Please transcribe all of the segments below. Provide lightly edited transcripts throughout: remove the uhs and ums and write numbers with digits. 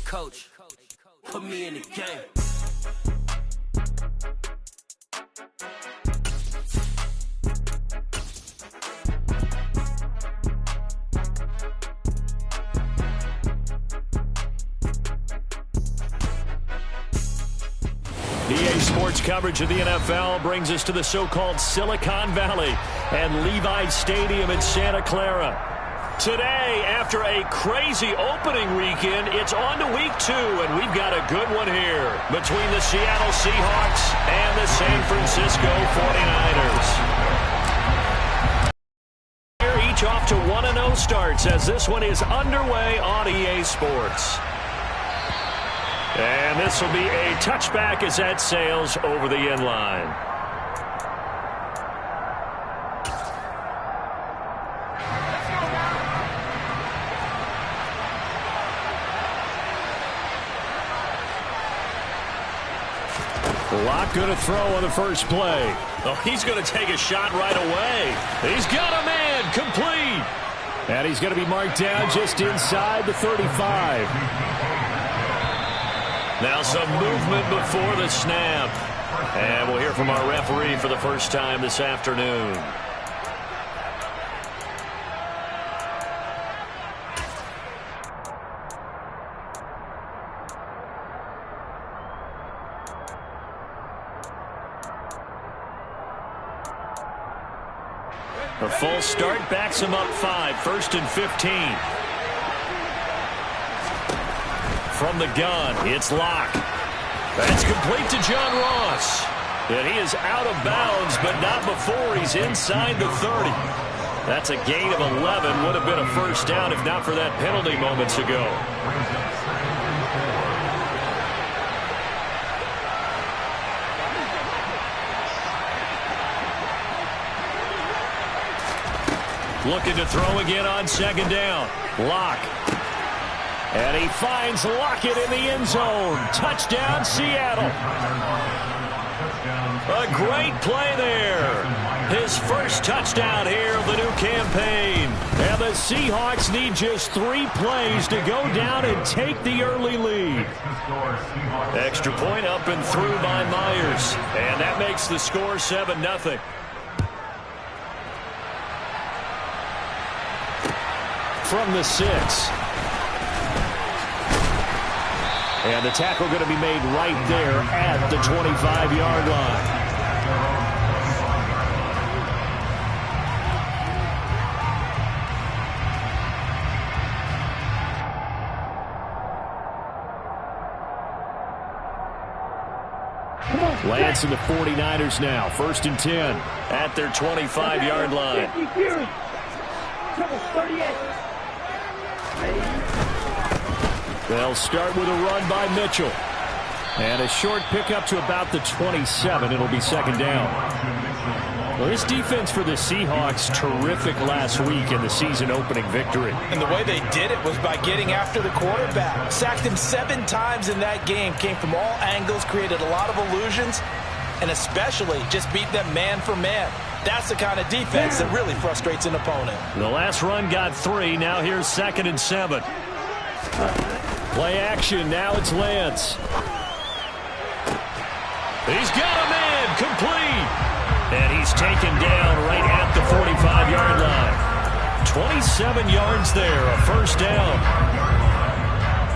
Coach, put me in the game. EA Sports coverage of the NFL brings us to the so-called Silicon Valley and Levi Stadium in Santa Clara. Today, after a crazy opening weekend, it's on to week 2, and we've got a good one here between the Seattle Seahawks and the San Francisco 49ers. Each off to 1-0 starts as this one is underway on EA Sports. And this will be a touchback as that sails over the end line. Locke going to throw on the first play. Oh, he's going to take a shot right away. He's got a man complete. And he's going to be marked down just inside the 35. Now some movement before the snap. And we'll hear from our referee for the first time this afternoon. A false start backs him up 5, 1st and 15. From the gun, it's Locke. That's complete to John Ross. And he is out of bounds, but not before he's inside the 30. That's a gain of 11. Would have been a first down if not for that penalty moments ago. Looking to throw again on second down. Locke. And he finds Lockett in the end zone. Touchdown, Seattle. A great play there. His first touchdown here of the new campaign. And the Seahawks need just 3 plays to go down and take the early lead. Extra point up and through by Myers. And that makes the score 7-0. From the 6. And the tackle going to be made right there at the 25-yard line. Lance and the 49ers now. 1st and 10 at their 25-yard line. They'll start with a run by Mitchell. And a short pickup to about the 27. It'll be second down. Well, this defense for the Seahawks, terrific last week in the season-opening victory. And the way they did it was by getting after the quarterback. Sacked him 7 times in that game. Came from all angles, created a lot of illusions, and especially just beat them man for man. That's the kind of defense that really frustrates an opponent. The last run got 3. Now here's 2nd and 7. Play action. Now it's Lance. He's got a man complete. And he's taken down right at the 45-yard line. 27 yards there, a first down.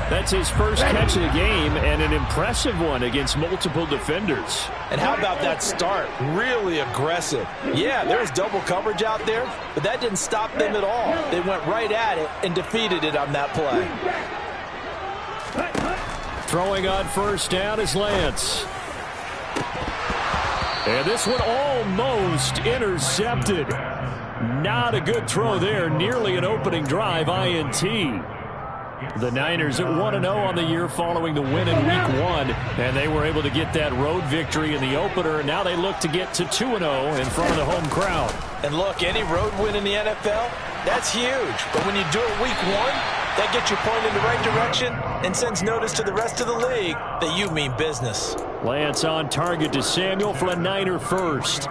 That's his first catch of the game, and an impressive one against multiple defenders. And how about that start? Really aggressive. Yeah, there was double coverage out there, but that didn't stop them at all. They went right at it and defeated it on that play. Throwing on first down is Lance. And this one almost intercepted. Not a good throw there. Nearly an opening drive INT. The Niners at 1-0 on the year following the win in Week 1. And they were able to get that road victory in the opener. Now they look to get to 2-0 in front of the home crowd. And look, any road win in the NFL, that's huge. But when you do it Week 1, that gets you pointed in the right direction and sends notice to the rest of the league that you mean business. Lance on target to Samuel for a Niner first.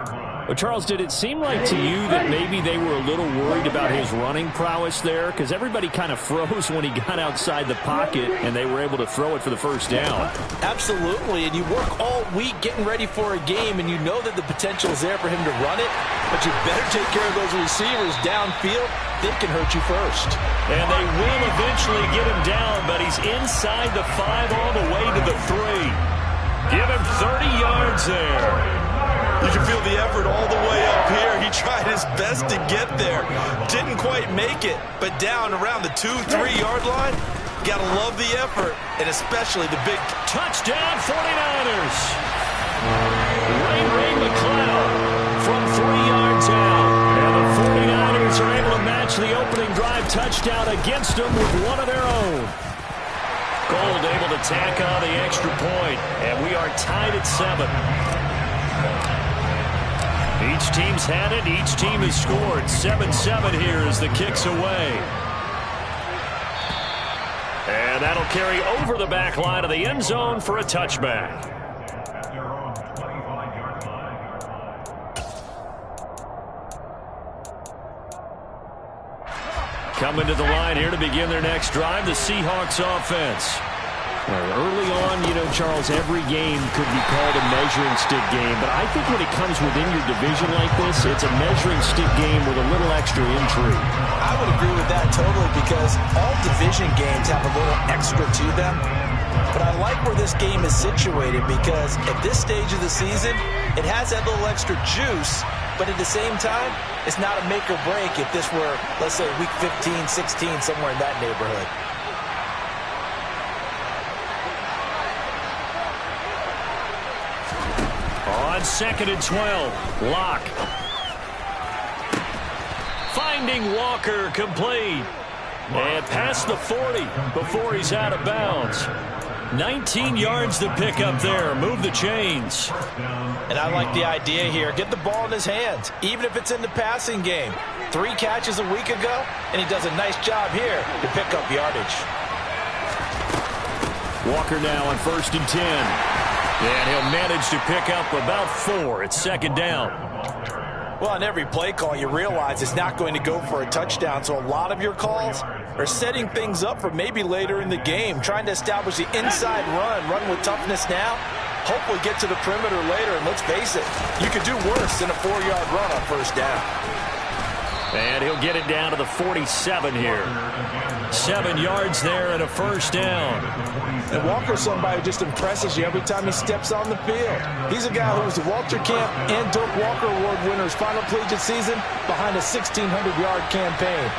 Well, Charles, did it seem like to you that maybe they were a little worried about his running prowess there? Because everybody kind of froze when he got outside the pocket, and they were able to throw it for the first down. Absolutely, and you work all week getting ready for a game, and you know that the potential is there for him to run it, but you better take care of those receivers downfield. They can hurt you first. And they will eventually get him down, but he's inside the 5 all the way to the 3. Give him 30 yards there. You can feel the effort all the way up here. He tried his best to get there. Didn't quite make it, but down around the 2-3 yard line, gotta love the effort, and especially the big touchdown 49ers. Ray McCloud from 3 yards out. And the 49ers are able to match the opening drive touchdown against them with one of their own. Gold able to tack on the extra point, and we are tied at 7. Each team's had it. Each team has scored. 7-7 here as the kick's away. And that'll carry over the back line of the end zone for a touchback. Coming to the line here to begin their next drive, the Seahawks offense. Early on, you know, Charles, every game could be called a measuring stick game. But I think when it comes within your division like this, it's a measuring stick game with a little extra intrigue. I would agree with that totally because all division games have a little extra to them. But I like where this game is situated because at this stage of the season, it has that little extra juice. But at the same time, it's not a make or break if this were, let's say, week 15, 16, somewhere in that neighborhood. On 2nd and 12, Locke. Finding Walker complete. And past the 40 before he's out of bounds. 19 yards to pick up there. Move the chains. And I like the idea here. Get the ball in his hands, even if it's in the passing game. 3 catches a week ago, and he does a nice job here to pick up yardage. Walker now on 1st and 10. And he'll manage to pick up about 4. It's 2nd down. Well, on every play call, you realize it's not going to go for a touchdown. So a lot of your calls are setting things up for maybe later in the game, trying to establish the inside run with toughness now, hopefully get to the perimeter later. And let's face it, you could do worse than a 4-yard run on 1st down. And he'll get it down to the 47 here. 7 yards there and a 1st down. And Walker's somebody who just impresses you every time he steps on the field. He's a guy who was the Walter Camp and Dirk Walker Award winner's final collegiate season behind a 1,600-yard campaign.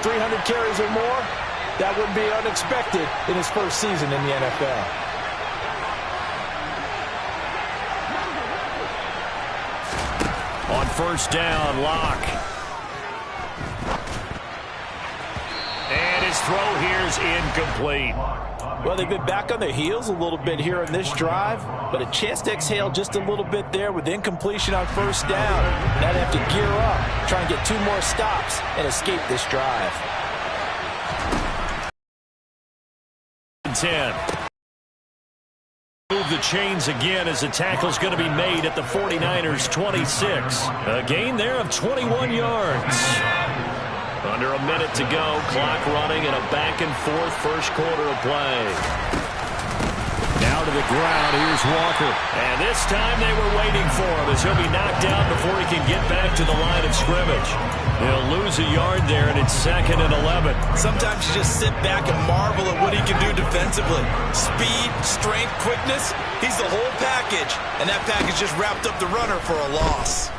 300 carries or more, that would be unexpected in his first season in the NFL. On 1st down, Locke. And his throw here is incomplete. Well, they've been back on their heels a little bit here in this drive, but a chance to exhale just a little bit there with incompletion on 1st down. Now they have to gear up, try and get 2 more stops and escape this drive. 10. Move the chains again as the tackle's going to be made at the 49ers 26. A gain there of 21 yards. Under a minute to go, clock running, and a back-and-forth first quarter of play. Now to the ground, here's Walker. And this time they were waiting for him as he'll be knocked down before he can get back to the line of scrimmage. He'll lose a yard there, and it's 2nd and 11. Sometimes you just sit back and marvel at what he can do defensively. Speed, strength, quickness, he's the whole package. And that package just wrapped up the runner for a loss.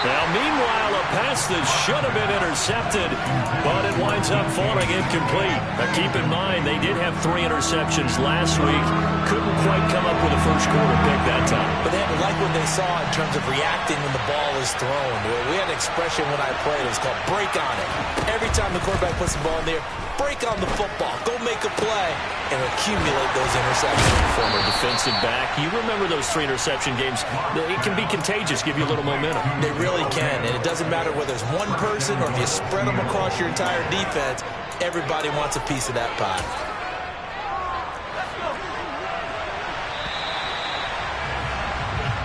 Now, meanwhile, a pass that should have been intercepted, but it winds up falling incomplete. Now, keep in mind, they did have 3 interceptions last week. Couldn't quite come up with a first quarter pick that time. But they had to like what they saw in terms of reacting when the ball is thrown. We had an expression when I played. It was called break on it. Every time the quarterback puts the ball in there, break on the football. Go make a play and accumulate those interceptions. Former defensive back. You remember those 3 interception games. It can be contagious, give you a little momentum. They really can, and it doesn't matter whether it's one person or if you spread them across your entire defense, everybody wants a piece of that pie.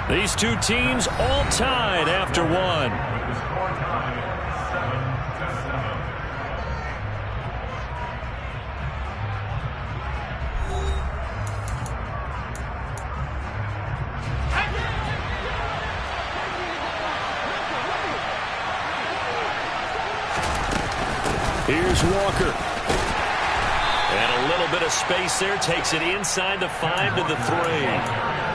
These two teams all tied after one. Here's Walker. And a little bit of space there. Takes it inside the 5 to the 3.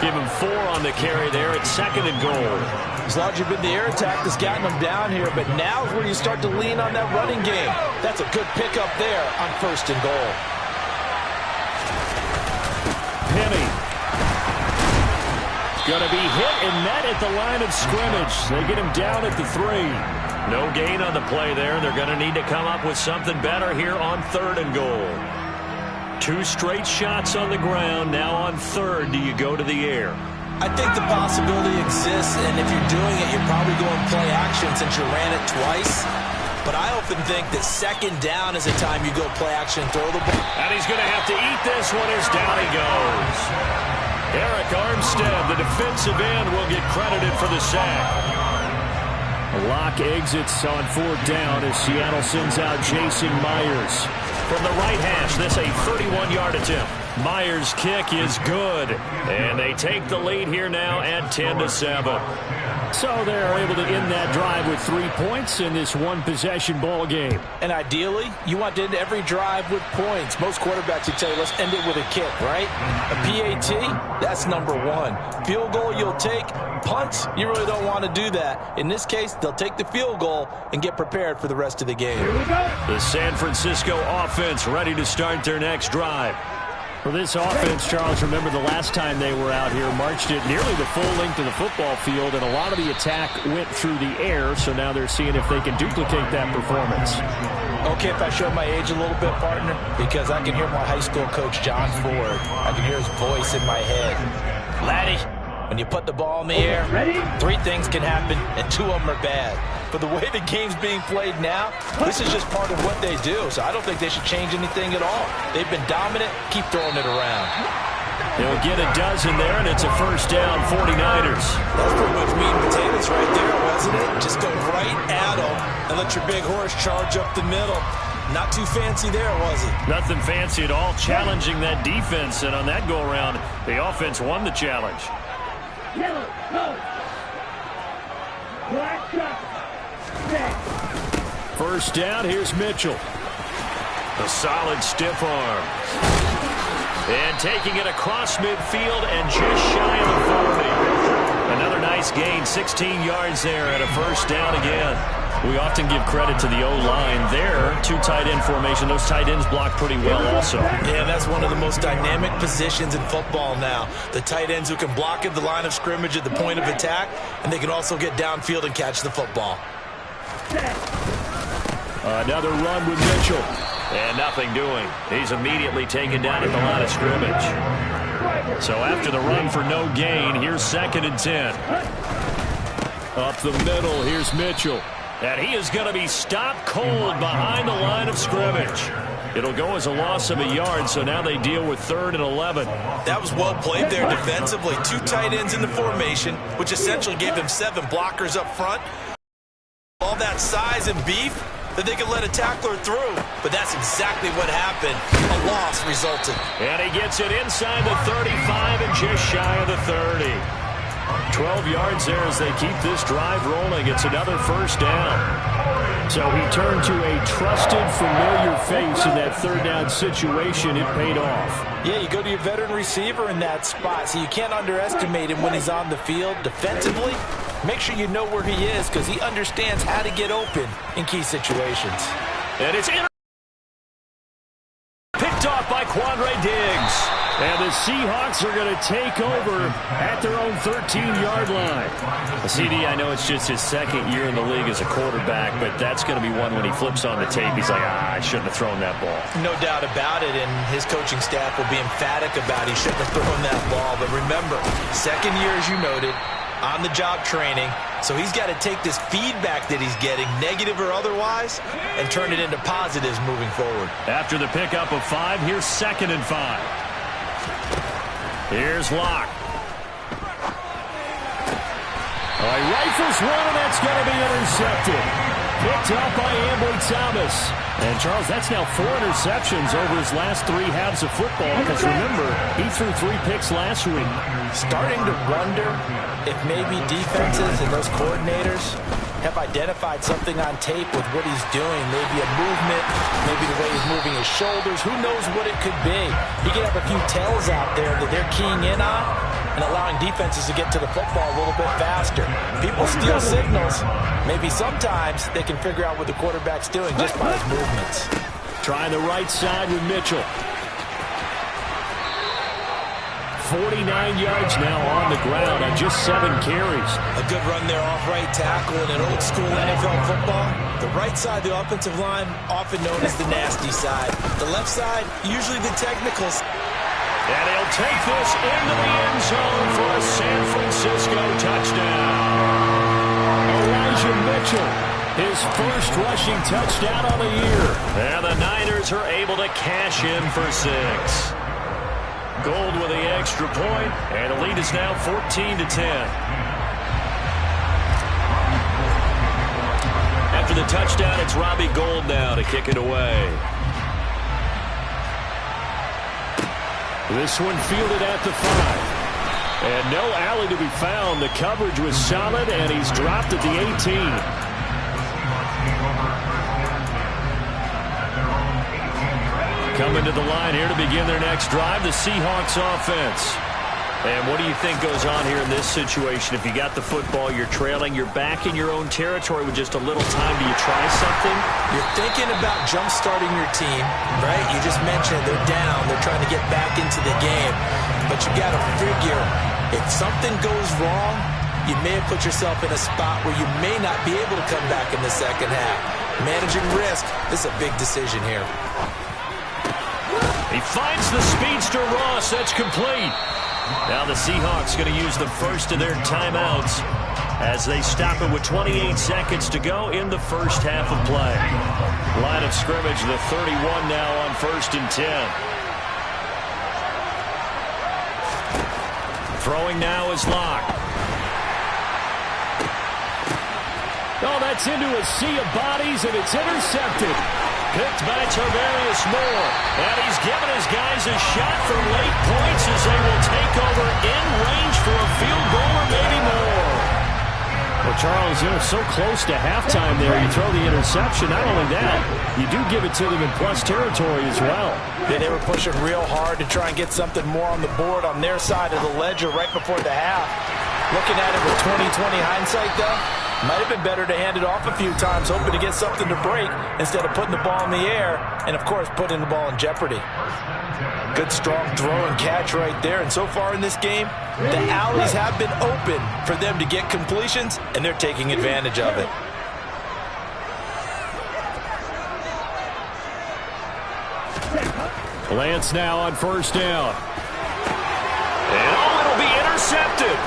Give him 4 on the carry there. It's 2nd and goal. It's largely been the air attack that's gotten them down here, but now is where you start to lean on that running game. That's a good pickup there on 1st and goal. Penny. Going to be hit and met at the line of scrimmage. They get him down at the 3. No gain on the play there. They're going to need to come up with something better here on 3rd and goal. 2 straight shots on the ground. Now on 3rd, do you go to the air? I think the possibility exists, and if you're doing it, you're probably going play action since you ran it twice. But I often think that 2nd down is the time you go play action and throw the ball. And he's going to have to eat this one as down he goes. Eric Armstead, the defensive end, will get credited for the sack. Locke exits on 4th down as Seattle sends out Jason Myers. From the right hash, this a 31-yard attempt. Myers' kick is good. And they take the lead here now at 10-7. So they're able to end that drive with 3 points in this one-possession ball game. And ideally, you want to end every drive with points. Most quarterbacks would tell you, let's end it with a kick, right? A PAT, that's number 1. Field goal you'll take. Punts, you really don't want to do that. In this case, they'll take the field goal and get prepared for the rest of the game. The San Francisco offense ready to start their next drive. For this offense, Charles, remember the last time they were out here, marched it nearly the full length of the football field, and a lot of the attack went through the air, so now they're seeing if they can duplicate that performance. Okay, if I show my age a little bit, partner, because I can hear my high school coach, John Ford. I can hear his voice in my head. Laddie, when you put the ball in the air, 3 things can happen, and 2 of them are bad. But the way the game's being played now, this is just part of what they do. So I don't think they should change anything at all. They've been dominant. Keep throwing it around. They'll get a dozen there, and it's a 1st down, 49ers. That's pretty much meat and potatoes right there, wasn't it? Just go right at them and let your big horse charge up the middle. Not too fancy there, was it? Nothing fancy at all, challenging that defense. And on that go-around, the offense won the challenge. Yellow, go. Black shot. 1st down, here's Mitchell. A solid stiff arm. And taking it across midfield and just shy of the 40. Another nice gain, 16 yards there and a 1st down again. We often give credit to the O-line there. 2 tight end formation. Those tight ends block pretty well also. Yeah, that's one of the most dynamic positions in football now. The tight ends who can block at the line of scrimmage at the point of attack, and they can also get downfield and catch the football. Another run with Mitchell. And nothing doing. He's immediately taken down at the line of scrimmage. So after the run for no gain, here's 2nd and 10. Up the middle, here's Mitchell. And he is going to be stopped cold behind the line of scrimmage. It'll go as a loss of a yard, so now they deal with 3rd and 11. That was well played there defensively. 2 tight ends in the formation, which essentially gave them 7 blockers up front. All that size and beef that they could let a tackler through. But that's exactly what happened. A loss resulted. And he gets it inside the 35 and just shy of the 30. 12 yards there as they keep this drive rolling. It's another 1st down. So he turned to a trusted, familiar face in that 3rd down situation. It paid off. Yeah, you go to your veteran receiver in that spot, so you can't underestimate him when he's on the field. Defensively, make sure you know where he is because he understands how to get open in key situations. And it's picked off by Quandre Diggs. And the Seahawks are going to take over at their own 13-yard line. CD, I know it's just his 2nd year in the league as a quarterback, but that's going to be one when he flips on the tape. He's like, I shouldn't have thrown that ball. No doubt about it, and his coaching staff will be emphatic about he shouldn't have thrown that ball. But remember, 2nd year, as you noted, on-the-job training. So he's got to take this feedback that he's getting, negative or otherwise, and turn it into positives moving forward. After the pickup of 5, here's 2nd and 5. Here's Locke. Oh, he rifles one, and that's going to be intercepted. Picked up by Ambry Thomas. And, Charles, that's now 4 interceptions over his last 3 halves of football because, remember, he threw 3 picks last week. Starting to wonder if maybe defenses and those coordinators have identified something on tape with what he's doing. Maybe a movement, maybe the way he's moving his shoulders. Who knows what it could be? He could have a few tells out there that they're keying in on and allowing defenses to get to the football a little bit faster. People steal signals. Maybe sometimes they can figure out what the quarterback's doing just by his movements. Trying the right side with Mitchell. 49 yards now on the ground on just 7 carries. A good run there off right tackle in an old school NFL football. The right side, the offensive line, often known as the nasty side. The left side, usually the technicals. And he'll take this into the end zone for a San Francisco touchdown. Elijah Mitchell, his first rushing touchdown on the year. And the Niners are able to cash in for 6. Gold with the extra point, and the lead is now 14-10. After the touchdown, it's Robbie Gould now to kick it away. This one fielded at the 5. And no alley to be found. The coverage was solid, and he's dropped at the 18. Coming to the line here to begin their next drive, the Seahawks offense. And what do you think goes on here in this situation? If you got the football, you're trailing, you're back in your own territory with just a little time. Do you try something? You're thinking about jump-starting your team, right? You just mentioned they're down. They're trying to get back into the game. But you got to figure, if something goes wrong, you may have put yourself in a spot where you may not be able to come back in the second half. Managing risk, this is a big decision here. He finds the speedster Ross. That's complete. Now the Seahawks going to use the first of their timeouts as they stop it with 28 seconds to go in the first half of play. Line of scrimmage, the 31 now on 1st and 10. Throwing now is Locke. Oh, that's into a sea of bodies, and it's intercepted. Picked by Tavarius Moore. And he's given his guys a shot for late points as they will take over in range for a field goal or maybe more. Well, Charles, they're so close to halftime there. You throw the interception. Not only that, you do give it to them in plus territory as well. Yeah, they were pushing real hard to try and get something more on the board on their side of the ledger right before the half. Looking at it with 20/20 hindsight, though, might have been better to hand it off a few times, hoping to get something to break instead of putting the ball in the air and, of course, putting the ball in jeopardy. Good, strong throw and catch right there. And so far in this game, the alleys have been open for them to get completions, and they're taking advantage of it. Lance now on 1st down. And it'll be intercepted.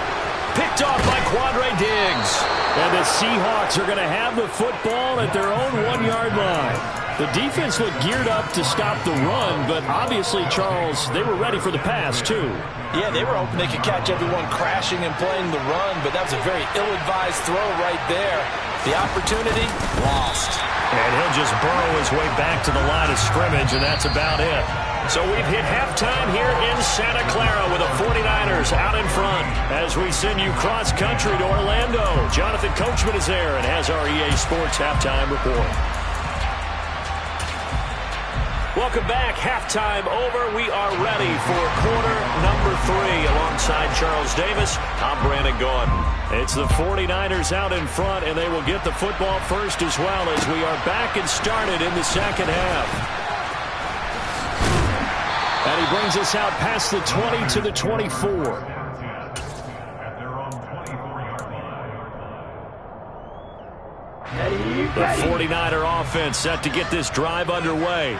Picked off by Quandre Diggs. And the Seahawks are going to have the football at their own 1-yard line. The defense looked geared up to stop the run, but obviously, Charles, they were ready for the pass, too. Yeah, they were hoping they could catch everyone crashing and playing the run, but that was a very ill-advised throw right there. The opportunity, lost. And he'll just burrow his way back to the line of scrimmage, and that's about it. So we've hit halftime here in Santa Clara with the 49ers out in front as we send you cross-country to Orlando. Jonathan Coachman is there and has our EA Sports halftime report. Welcome back. Halftime over. We are ready for quarter number 3 alongside Charles Davis. I'm Brandon Gordon. It's the 49ers out in front, and they will get the football first as well as we are back and started in the second half. And he brings us out past the 20 to the 24. The 49er offense set to get this drive underway.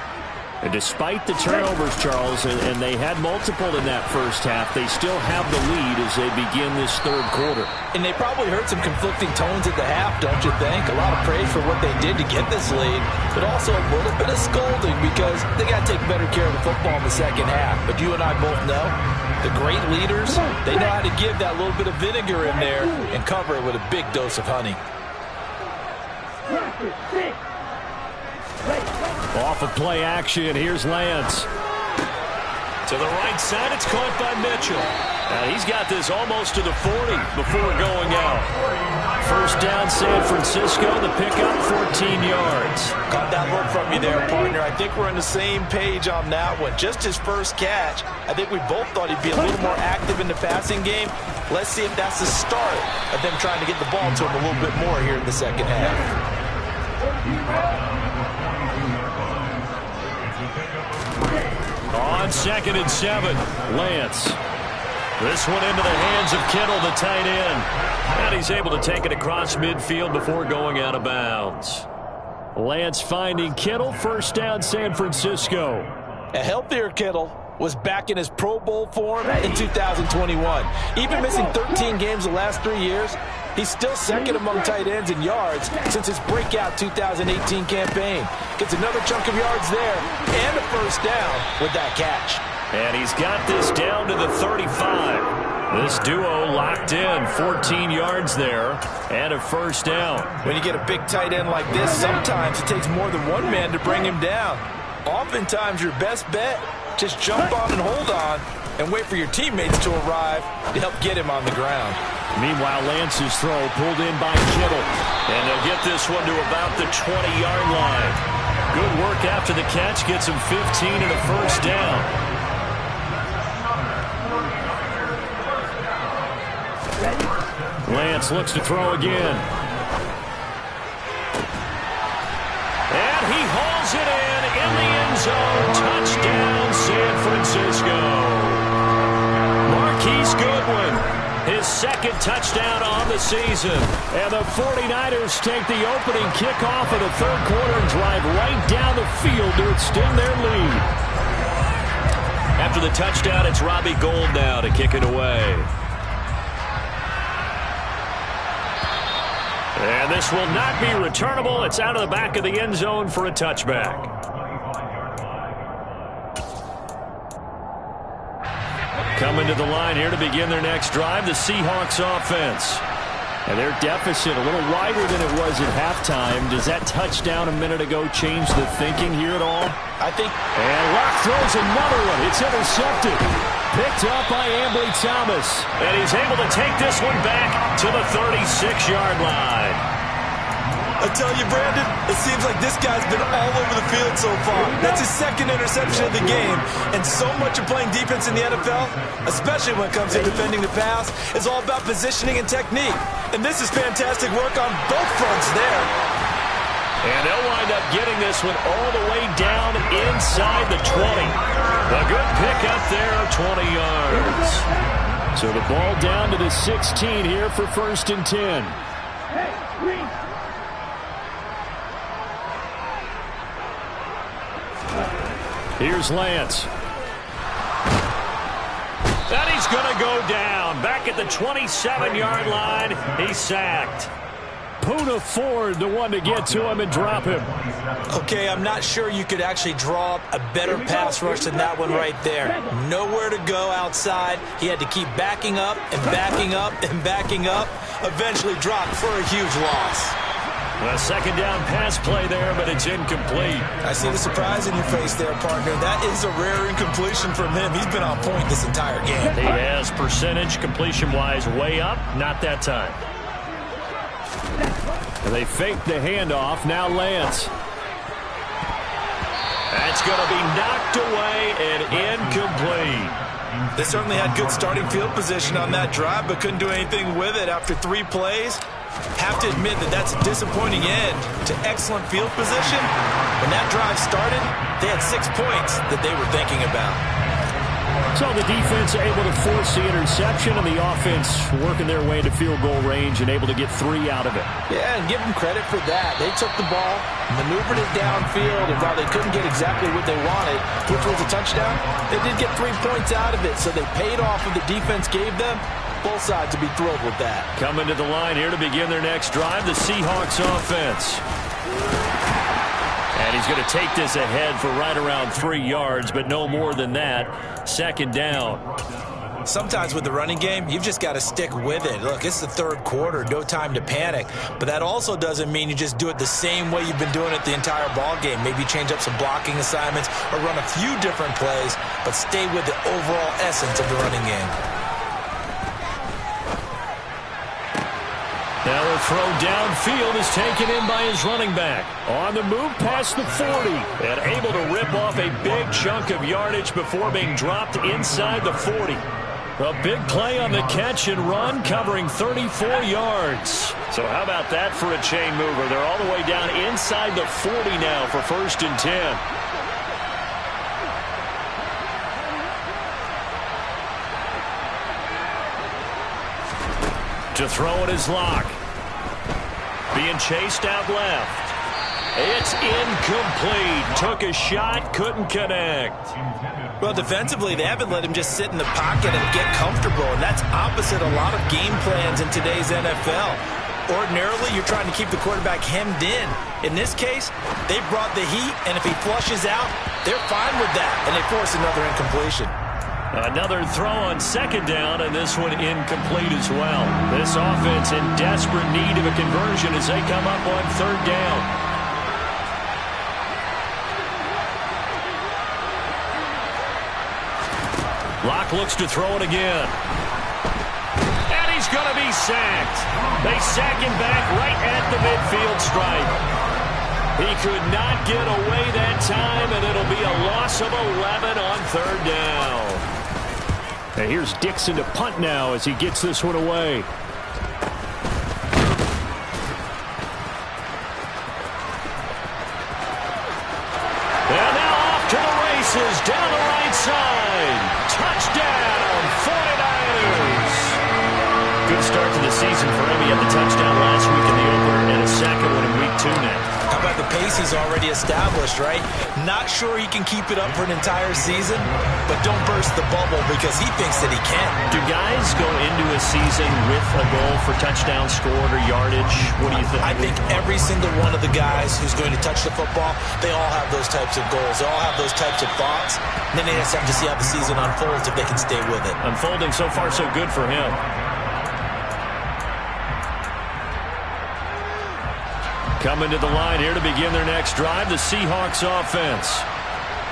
And despite the turnovers, Charles, and they had multiple in that first half, they still have the lead as they begin this third quarter. And they probably heard some conflicting tones at the half, don't you think? A lot of praise for what they did to get this lead, but also a little bit of scolding because they got to take better care of the football in the second half. But you and I both know the great leaders, they know how to give that little bit of vinegar in there and cover it with a big dose of honey. Off of play action, here's Lance. To the right side, it's caught by Mitchell. He's got this almost to the 40 before going out. First down, San Francisco, the pickup, 14 yards. Got that look from you there, partner. I think we're on the same page on that one. Just his first catch, I think we both thought he'd be a little more active in the passing game. Let's see if that's the start of them trying to get the ball to him a little bit more here in the second half. On 2nd and 7, Lance. This one into the hands of Kittle, the tight end. And he's able to take it across midfield before going out of bounds. Lance finding Kittle, first down San Francisco. A healthier Kittle was back in his Pro Bowl form in 2021. Even missing 13 games the last 3 years, he's still second among tight ends in yards since his breakout 2018 campaign. Gets another chunk of yards there and a first down with that catch. And he's got this down to the 35. This duo locked in, 14 yards there and a first down. When you get a big tight end like this, sometimes it takes more than one man to bring him down. Oftentimes your best bet, just jump on and hold on and wait for your teammates to arrive to help get him on the ground. Meanwhile, Lance's throw pulled in by Kittle. And they'll get this one to about the 20-yard line. Good work after the catch, gets him 15 and a first down. Lance looks to throw again. And he hauls it in the end zone. Touchdown, San Francisco. Marquise Goodwin, his second touchdown on the season. And the 49ers take the opening kickoff of the third quarter and drive right down the field to extend their lead. After the touchdown, it's Robbie Gould now to kick it away. And this will not be returnable. It's out of the back of the end zone for a touchback. Coming to the line here to begin their next drive, the Seahawks offense. And their deficit a little wider than it was at halftime. Does that touchdown a minute ago change the thinking here at all? I think. And Locke throws another one. It's intercepted. Picked up by Ambry Thomas. And he's able to take this one back to the 36-yard line. I tell you, Brandon, it seems like this guy's been all over the field so far. That's his second interception of the game. And so much of playing defense in the NFL, especially when it comes to defending the pass, is all about positioning and technique. And this is fantastic work on both fronts there. And they'll wind up getting this one all the way down inside the 20. A good pickup there, 20 yards. So the ball down to the 16 here for 1st and 10. Here's Lance. And he's going to go down. Back at the 27-yard line, he's sacked. Poona Ford, the one to get to him and drop him. Okay, I'm not sure you could actually draw up a better pass rush than that one right there. Nowhere to go outside. He had to keep backing up and backing up and backing up. Eventually dropped for a huge loss. A second down pass play there, but it's incomplete. I see the surprise in your face there, partner. That is a rare incompletion from him. He's been on point this entire game. He has percentage completion-wise way up. Not that time. And they fake the handoff. Now Lance. That's going to be knocked away and incomplete. They certainly had good starting field position on that drive, but couldn't do anything with it after 3 plays. Have to admit that that's a disappointing end to excellent field position. When that drive started, they had 6 points that they were thinking about. So the defense able to force the interception, and the offense working their way into field goal range and able to get 3 out of it. Yeah, and give them credit for that. They took the ball, maneuvered it downfield, and while they couldn't get exactly what they wanted, which was a touchdown, they did get 3 points out of it, so they paid off what the defense gave them. Both sides to be thrilled with that. Coming to the line here to begin their next drive, the Seahawks offense. And he's going to take this ahead for right around 3 yards, but no more than that. 2nd down. Sometimes with the running game, you've just got to stick with it. Look, it's the 3rd quarter, no time to panic. But that also doesn't mean you just do it the same way you've been doing it the entire ball game. Maybe change up some blocking assignments or run a few different plays, but stay with the overall essence of the running game. Now the throw downfield is taken in by his running back. On the move past the 40. And able to rip off a big chunk of yardage before being dropped inside the 40. A big play on the catch and run, covering 34 yards. So how about that for a chain mover? They're all the way down inside the 40 now for 1st and 10. To throw it is Locke. Being chased out left. It's incomplete. Took a shot, couldn't connect. Well, defensively, they haven't let him just sit in the pocket and get comfortable, and that's opposite a lot of game plans in today's NFL. Ordinarily, you're trying to keep the quarterback hemmed in. In this case, they brought the heat, and if he flushes out, they're fine with that, and they force another incompletion. Another throw on 2nd down, and this one incomplete as well. This offense in desperate need of a conversion as they come up on 3rd down. Locke looks to throw it again. And he's going to be sacked. They sack him back right at the midfield stripe. He could not get away that time, and it'll be a loss of 11 on 3rd down. And here's Dixon to punt now as he gets this one away. And now off to the races down the right side. Touchdown, 49ers. Good start to the season for him. He had the touchdown last week in the opener and a 2nd one in week 2 now. How about the pace he's already established, right? Not sure he can keep it up for an entire season, but don't burst the bubble because he thinks that he can. Do guys go into a season with a goal for touchdown scored or yardage? What do you think? I think every single one of the guys who's going to touch the football, they all have those types of goals. They all have those types of thoughts. And then they just have to see how the season unfolds if they can stay with it. Unfolding so far so good for him. Coming to the line here to begin their next drive, the Seahawks offense.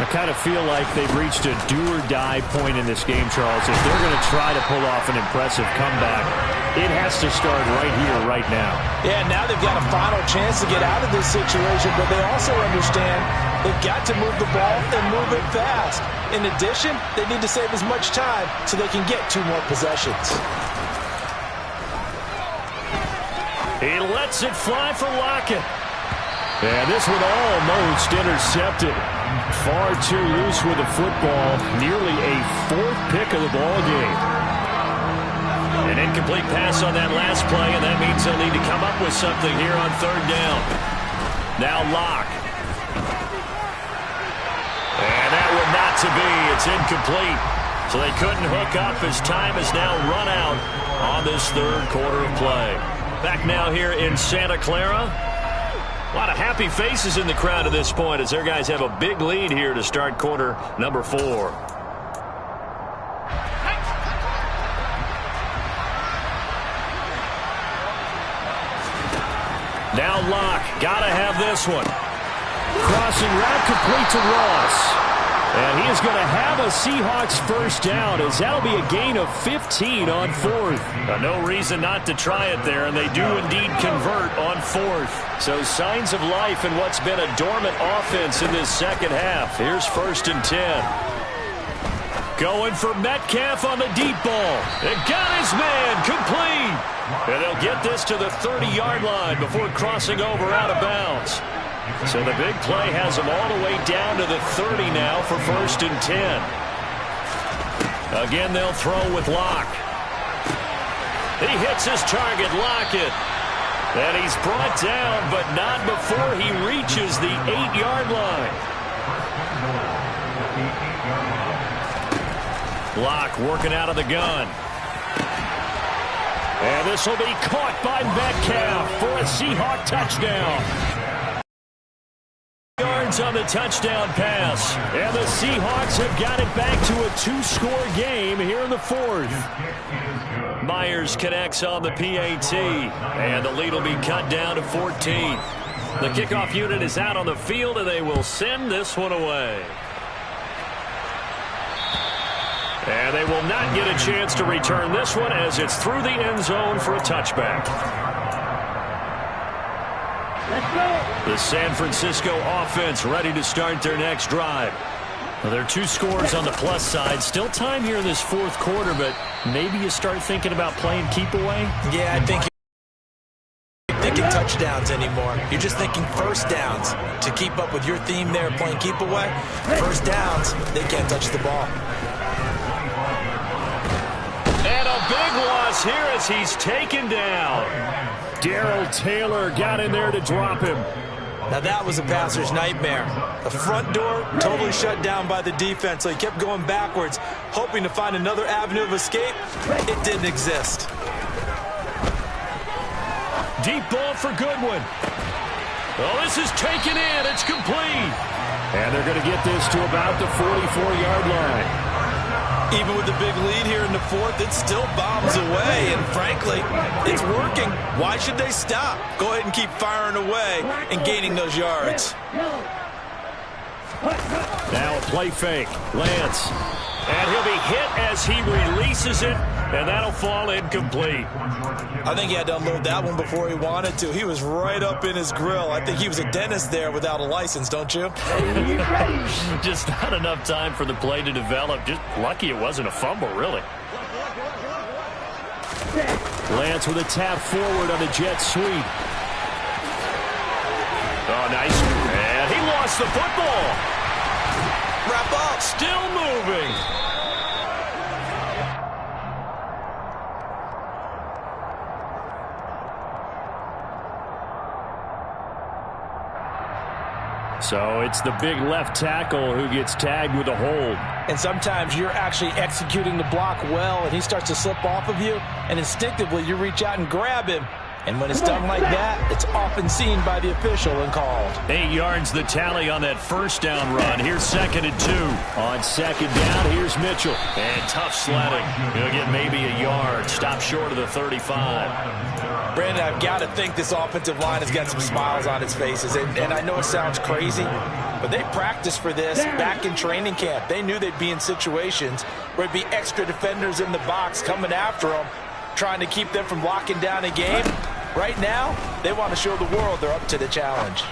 I kind of feel like they've reached a do-or-die point in this game, Charles. If they're going to try to pull off an impressive comeback, it has to start right here, right now. Yeah, now they've got a final chance to get out of this situation, but they also understand they've got to move the ball and move it fast. In addition, they need to save as much time so they can get 2 more possessions. He lets it fly for Lockett. And this one almost intercepted. Far too loose with the football. Nearly a 4th pick of the ball game. An incomplete pass on that last play, and that means they'll need to come up with something here on 3rd down. Now Locke. And that one not to be. It's incomplete. So they couldn't hook up as time has now run out on this 3rd quarter of play. Back now here in Santa Clara. A lot of happy faces in the crowd at this point as their guys have a big lead here to start quarter number 4. Now Locke. Got to have this one. Crossing route complete to Ross. And he is going to have a Seahawks 1st down as that'll be a gain of 15 on 4th. No reason not to try it there, and they do indeed convert on 4th. So signs of life in what's been a dormant offense in this 2nd half. Here's 1st and 10. Going for Metcalf on the deep ball. And got his man complete. And they'll get this to the 30-yard line before crossing over out of bounds. So the big play has them all the way down to the 30 now for 1st and 10. Again, they'll throw with Locke. He hits his target, Lockett. And he's brought down, but not before he reaches the 8-yard line. Locke working out of the gun. And this will be caught by Metcalf for a Seahawk touchdown. Yards on the touchdown pass. And the Seahawks have got it back to a 2-score game here in the fourth. Myers connects on the PAT. And the lead will be cut down to 14. The kickoff unit is out on the field, and they will send this one away. And they will not get a chance to return this one as it's through the end zone for a touchback. Let's go. The San Francisco offense ready to start their next drive. Well, there are 2 scores on the plus side. Still time here in this fourth quarter, but maybe you start thinking about playing keep away? Yeah, I think you're thinking touchdowns anymore. You're just thinking first downs. To keep up with your theme there, playing keep away, first downs, they can't touch the ball. And a big loss here as he's taken down. Darrell Taylor got in there to drop him. Now that was a passer's nightmare. The front door totally shut down by the defense, so he kept going backwards, hoping to find another avenue of escape. It didn't exist. Deep ball for Goodwin. Oh, this is taken in. It's complete. And they're going to get this to about the 44-yard line. Even with the big lead here in the fourth, it still bombs away. And frankly, it's working. Why should they stop? Go ahead and keep firing away and gaining those yards. Now a play fake. Lance. And he'll be hit as he releases it. And that'll fall incomplete. I think he had to unload that one before he wanted to. He was right up in his grill. I think he was a dentist there without a license, don't you? Just not enough time for the play to develop. Just lucky it wasn't a fumble, really. Lance with a tap forward on the jet sweep. Oh, nice. And he lost the football. Wrap up. Still moving. So it's the big left tackle who gets tagged with a hold. And sometimes you're actually executing the block well, and he starts to slip off of you, and instinctively you reach out and grab him. And when it's done like that, it's often seen by the official and called. 8 yards the tally on that first down run. Here's 2nd and 2. On 2nd down, here's Mitchell. And tough sledding. He'll get maybe a yard. Stop short of the 35. Brandon, I've got to think this offensive line has got some smiles on its faces. And I know it sounds crazy, but they practiced for this back in training camp. They knew they'd be in situations where it'd be extra defenders in the box coming after them, trying to keep them from locking down a game. Right now, they want to show the world they're up to the challenge.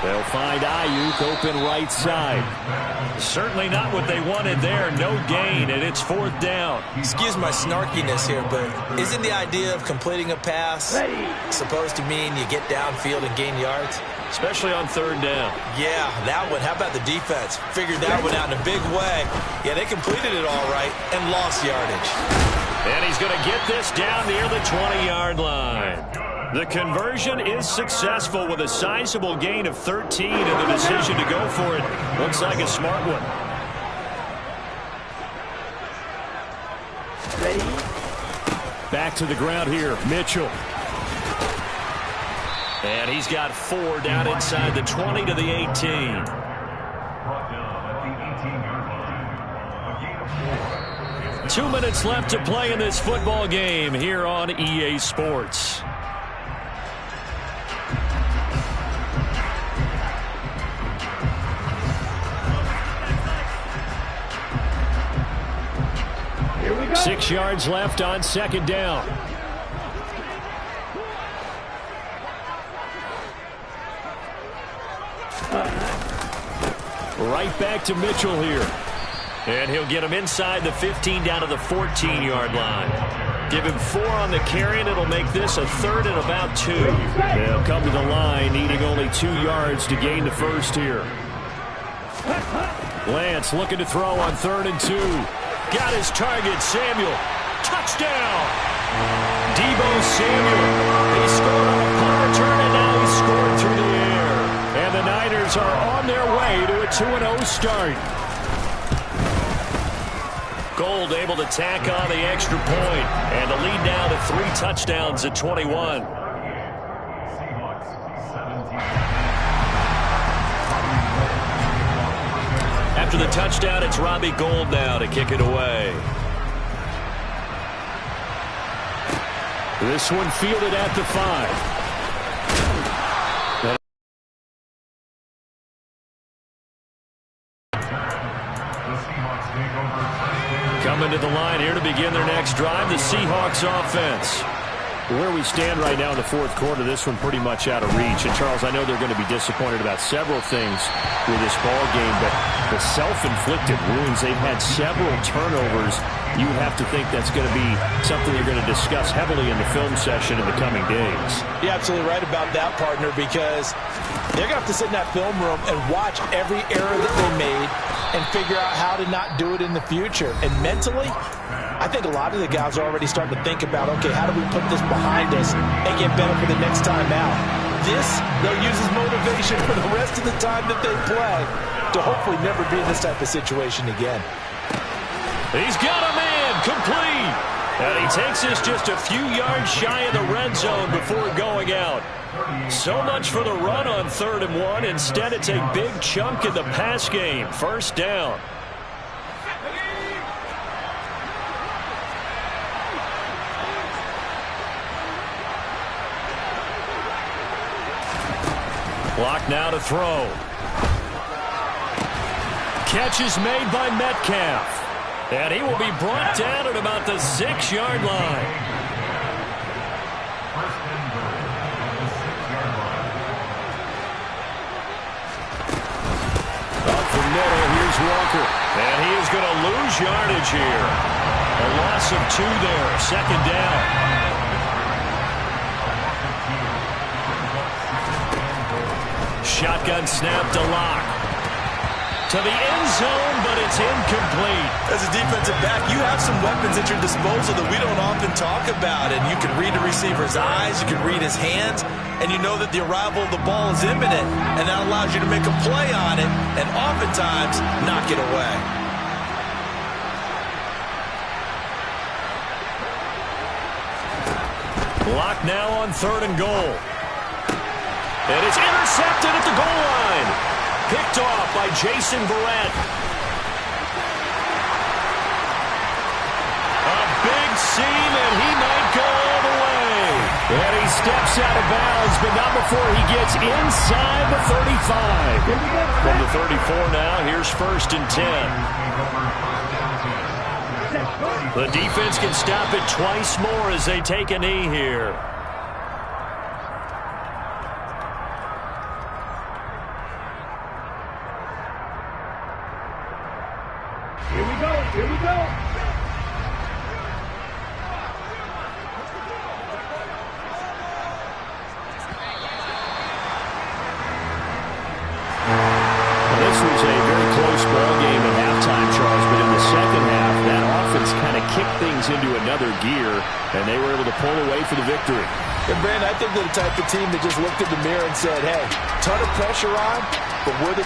They'll find Ayuk open right side. Certainly not what they wanted there. No gain, and it's 4th down. Excuse my snarkiness here, but isn't the idea of completing a pass supposed to mean you get downfield and gain yards? Especially on 3rd down. Yeah, that one. How about the defense? Figured that one out in a big way. Yeah, they completed it all right and lost yardage. And he's going to get this down near the 20-yard line. The conversion is successful with a sizable gain of 13, and the decision to go for it looks like a smart one. Ready? Back to the ground here, Mitchell. And he's got 4 down inside the 20 to the 18. 2 minutes left to play in this football game here on EA Sports. Here we go. 6 yards left on 2nd down. Right back to Mitchell here. And he'll get him inside the 15 down to the 14-yard line. Give him 4 on the carry, and it'll make this a 3rd and about 2. They'll come to the line, needing only 2 yards to gain the first here. Lance looking to throw on 3rd and 2. Got his target, Samuel. Touchdown! Deebo Samuel. He scored on a punt return, and now he's scored through the air. And the Niners are on their way to a 2-0 start. Gold able to tack on the extra point, and the lead now to 3 touchdowns at 21. After the touchdown, it's Robbie Gould now to kick it away. This one fielded at the 5. Coming to the line here to begin their next drive, the Seahawks offense. Where we stand right now in the fourth quarter, this one pretty much out of reach. And, Charles, I know they're going to be disappointed about several things with this ball game, but the self-inflicted wounds, they've had several turnovers. You have to think that's going to be something they're going to discuss heavily in the film session in the coming days. You're absolutely right about that, partner, because they're going to have to sit in that film room and watch every error that they made and figure out how to not do it in the future. And mentally, I think a lot of the guys are already starting to think about, okay, how do we put this behind us and get better for the next time out? This, they'll use as motivation for the rest of the time that they play to hopefully never be in this type of situation again. He's got a man, complete. And he takes us just a few yards shy of the red zone before going out. So much for the run on 3rd and 1. Instead, it's a big chunk in the pass game. First down. Block now to throw. Catch is made by Metcalf. And he will be brought down at about the 6-yard line. Up the middle, here's Walker. And he is going to lose yardage here. A loss of 2 there, 2nd down. Shotgun snap to Lock. To the end zone, but it's incomplete. As a defensive back, you have some weapons at your disposal that we don't often talk about. And you can read the receiver's eyes, you can read his hands, and you know that the arrival of the ball is imminent. And that allows you to make a play on it and oftentimes knock it away. Block now on 3rd and goal. And it's intercepted at the goal line. Picked off by Jason Verrett. A big seam, and he might go all the way. And he steps out of bounds, but not before he gets inside the 35. From the 34 now, here's 1st and 10. The defense can stop it twice more as they take a knee here. Here we go. This was a very close ball game at halftime, Charles, but in the second half, that offense kind of kicked things into another gear, and they were able to pull away for the victory. And, Brandon, I think they're the type of team that just looked in the mirror and said, hey, ton of pressure on, but we're the